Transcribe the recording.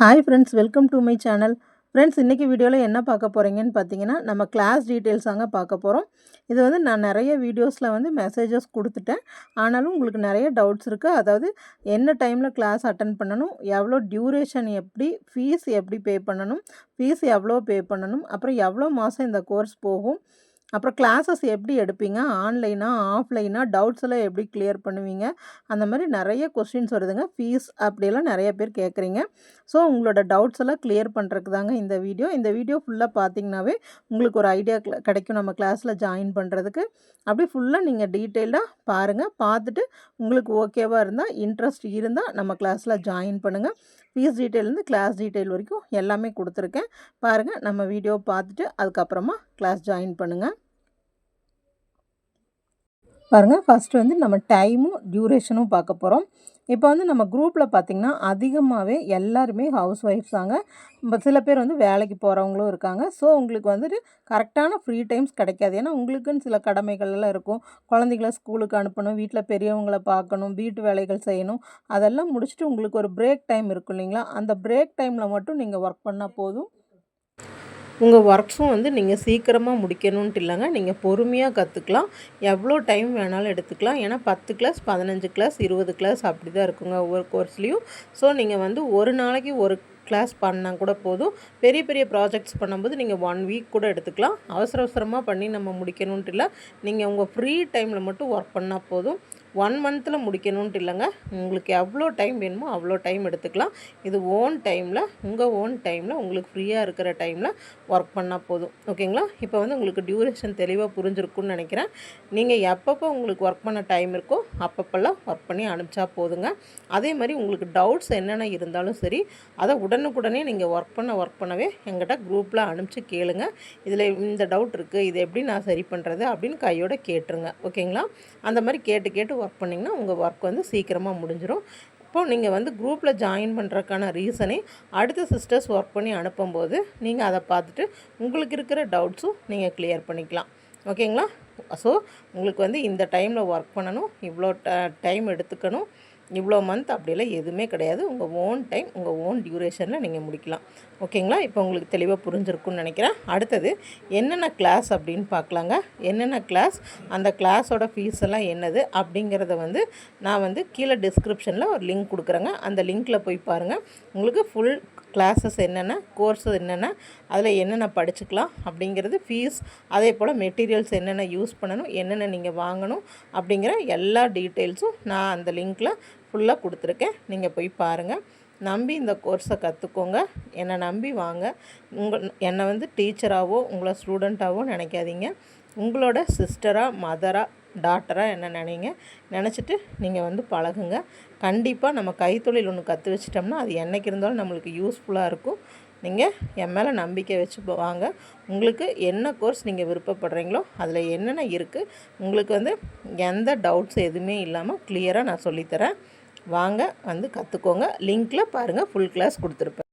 Hi friends, welcome to my channel. Friends, இன்றைக்கி வீடியோவில் என்ன பார்க்க போகிறீங்கன்னு பார்த்தீங்கன்னா, நம்ம கிளாஸ் டீட்டெயில்ஸாங்க பார்க்க போகிறோம். இது நான் நிறைய வீடியோஸில் மெசேஜஸ் கொடுத்துட்டேன். ஆனாலும் உங்களுக்கு நிறைய டவுட்ஸ் இருக்குது. அதாவது என்ன டைமில் கிளாஸ் அட்டன் பண்ணணும், எவ்வளோ டியூரேஷன், எப்படி ஃபீஸ் எப்படி பே பண்ணணும், ஃபீஸ் எவ்வளோ பே பண்ணணும், அப்புறம் எவ்வளோ மாதம் இந்த கோர்ஸ் போகும், அப்புறம் கிளாஸஸ் எப்படி எடுப்பீங்க, ஆன்லைனா ஆஃப்லைனா, டவுட்ஸ் எல்லாம் எப்படி கிளியர் பண்ணுவீங்க, அந்த மாதிரி நிறைய கொஸ்டின்ஸ் வருதுங்க. ஃபீஸ் அப்படியெல்லாம் நிறைய பேர் கேட்குறீங்க. ஸோ உங்களோட டவுட்ஸ் எல்லாம் கிளியர் பண்ணுறதுக்கு தாங்க இந்த வீடியோ ஃபுல்லாக பார்த்தீங்கன்னாவே உங்களுக்கு ஒரு ஐடியா கிடைக்கும் நம்ம கிளாஸில் ஜாயின் பண்ணுறதுக்கு. அப்படி ஃபுல்லாக நீங்கள் டீட்டெயில்டாக பாருங்கள். பார்த்துட்டு உங்களுக்கு ஓகேவாக இருந்தால், இன்ட்ரெஸ்ட் இருந்தால் நம்ம கிளாஸில் ஜாயின் பண்ணுங்கள். ஃபீஸ் டீட்டெயிலேருந்து கிளாஸ் டீட்டெயில் வரைக்கும் எல்லாமே கொடுத்துருக்கேன். பாருங்கள், நம்ம வீடியோ பார்த்துட்டு அதுக்கப்புறமா கிளாஸ் ஜாயின் பண்ணுங்கள். பாருங்கள், ஃபஸ்ட்டு நம்ம டைமும் டியூரேஷனும் பார்க்க போகிறோம். இப்போ நம்ம குரூப்பில் பார்த்திங்கன்னா அதிகமாகவே எல்லாருமே ஹவுஸ் ஒய்ஃப்ஸ் தாங்க. சில பேர் வேலைக்கு போகிறவங்களும் இருக்காங்க. ஸோ உங்களுக்கு கரெக்டான ஃப்ரீ டைம்ஸ் கிடைக்காது. ஏன்னா உங்களுக்குன்னு சில கடமைகள்லாம் இருக்கும். குழந்தைங்கள ஸ்கூலுக்கு அனுப்பணும், வீட்டில் பெரியவங்களை பார்க்கணும், வீட்டு வேலைகள் செய்யணும். அதெல்லாம் முடிச்சுட்டு உங்களுக்கு ஒரு பிரேக் டைம் இருக்கும் இல்லைங்களா? அந்த பிரேக் டைமில் மட்டும் நீங்கள் ஒர்க் பண்ணால் போதும். உங்கள் ஒர்க்ஸும் நீங்கள் சீக்கிரமாக முடிக்கணுன்ட்டு இல்லைங்க. நீங்கள் பொறுமையாக கற்றுக்கலாம். எவ்வளோ டைம் வேணாலும் எடுத்துக்கலாம். ஏன்னா 10 கிளாஸ், 15 கிளாஸ், 20 கிளாஸ் அப்படி தான் இருக்குங்க ஒவ்வொரு கோர்ஸ்லேயும். ஸோ நீங்கள் ஒரு நாளைக்கு ஒரு கிளாஸ் பண்ணால் கூட போதும். பெரிய பெரிய ப்ராஜெக்ட்ஸ் பண்ணும்போது நீங்கள் 1 வீக் கூட எடுத்துக்கலாம். அவசரமாக பண்ணி நம்ம முடிக்கணுன்ட்டு இல்லை. நீங்கள் உங்கள் ஃப்ரீ டைமில் மட்டும் ஒர்க் பண்ணால் போதும். 1 மந்தில் முடிக்கணுன்ட்டு இல்லைங்க. உங்களுக்கு எவ்வளோ டைம் வேணுமோ அவ்வளோ டைம் எடுத்துக்கலாம். இது உங்கள் ஓன் டைமில் உங்களுக்கு ஃப்ரீயாக இருக்கிற டைமில் ஒர்க் பண்ணால் போதும். ஓகேங்களா? இப்போ உங்களுக்கு டியூரேஷன் தெளிவாக புரிஞ்சிருக்குன்னு நினைக்கிறேன். நீங்கள் எப்பப்போ உங்களுக்கு ஒர்க் பண்ண டைம் இருக்கோ அப்பப்போல்லாம் ஒர்க் பண்ணி அனுப்பிச்சா போதுங்க. அதே மாதிரி உங்களுக்கு டவுட்ஸ் என்னென்ன இருந்தாலும் சரி, அதை உடனுக்குடனே நீங்கள் ஒர்க் பண்ணவே எங்கிட்ட குரூப்பில் அனுப்பிச்சு கேளுங்க. இதில் இந்த டவுட் இருக்குது, இதை எப்படி நான் சரி பண்ணுறது அப்படின்னு கையோட கேட்டுருங்க. ஓகேங்களா? அந்த மாதிரி கேட்டு ஒர்க் பண்ணிங்கன்னா உங்கள் ஒர்க் சீக்கிரமாக முடிஞ்சிடும். இப்போது நீங்கள் குரூப்பில் ஜாயின் பண்ணுறதுக்கான ரீசனே அடுத்த சிஸ்டர்ஸ் ஒர்க் பண்ணி அனுப்பும்போது நீங்கள் அதை பார்த்துட்டு உங்களுக்கு இருக்கிற டவுட்ஸும் நீங்கள் கிளியர் பண்ணிக்கலாம். ஓகேங்களா? ஸோ உங்களுக்கு இந்த டைமில் ஒர்க் பண்ணணும், இவ்வளோ டைம் எடுத்துக்கணும், இவ்வளோ மந்த் அப்படிலாம் எதுவுமே கிடையாது. உங்கள் ஓன் டைம், உங்கள் ஓன் டியூரேஷனில் நீங்கள் முடிக்கலாம். ஓகேங்களா? இப்போ உங்களுக்கு தெளிவாக புரிஞ்சிருக்குன்னு நினைக்கிறேன். அடுத்தது என்னென்ன கிளாஸ் அப்படின்னு பார்க்கலாங்க. என்னென்ன கிளாஸ், அந்த கிளாஸோட ஃபீஸ் எல்லாம் என்னது அப்படிங்கிறத நான் கீழே டிஸ்கிரிப்ஷனில் ஒரு லிங்க் கொடுக்குறேங்க. அந்த லிங்க்கில் போய் பாருங்கள். உங்களுக்கு ஃபுல் கிளாஸஸ் என்னென்ன, கோர்ஸஸ் என்னென்ன, அதில் என்னென்ன படிச்சுக்கலாம் அப்படிங்கிறது, ஃபீஸ், அதே போல் மெட்டீரியல்ஸ் என்னென்ன யூஸ் பண்ணணும், என்னென்ன நீங்கள் வாங்கணும் அப்படிங்கிற எல்லா டீட்டெயில்ஸும் நான் அந்த லிங்க்கில் ஃபுல்லாக கொடுத்துருக்கேன். நீங்கள் போய் பாருங்கள். நம்பி இந்த கோர்ஸை கற்றுக்கோங்க. என்னை நம்பி வாங்க. என்னை டீச்சராகவோ உங்களை ஸ்டூடெண்ட்டாகவோ நினைக்காதீங்க. உங்களோட சிஸ்டராக, மதராக, டாட்டராக என்ன நினச்சிட்டு நீங்கள் பழகுங்க. கண்டிப்பாக நம்ம கைத்தொழில் ஒன்று கற்று வச்சிட்டோம்னா அது என்றைக்கு இருந்தாலும் நம்மளுக்கு யூஸ்ஃபுல்லாக இருக்கும். நீங்கள் என் மேலே நம்பிக்கை வச்சு வாங்க. உங்களுக்கு என்ன கோர்ஸ் நீங்கள் விருப்பப்படுறீங்களோ அதில் என்னென்ன இருக்குது, உங்களுக்கு எந்த டவுட்ஸ் எதுவுமே இல்லாமல் கிளியராக நான் சொல்லித்தரேன். வாங்க கற்றுக்கோங்க. லிங்க்கில் பாருங்கள், ஃபுல் கிளாஸ் கொடுத்துருப்பேன்.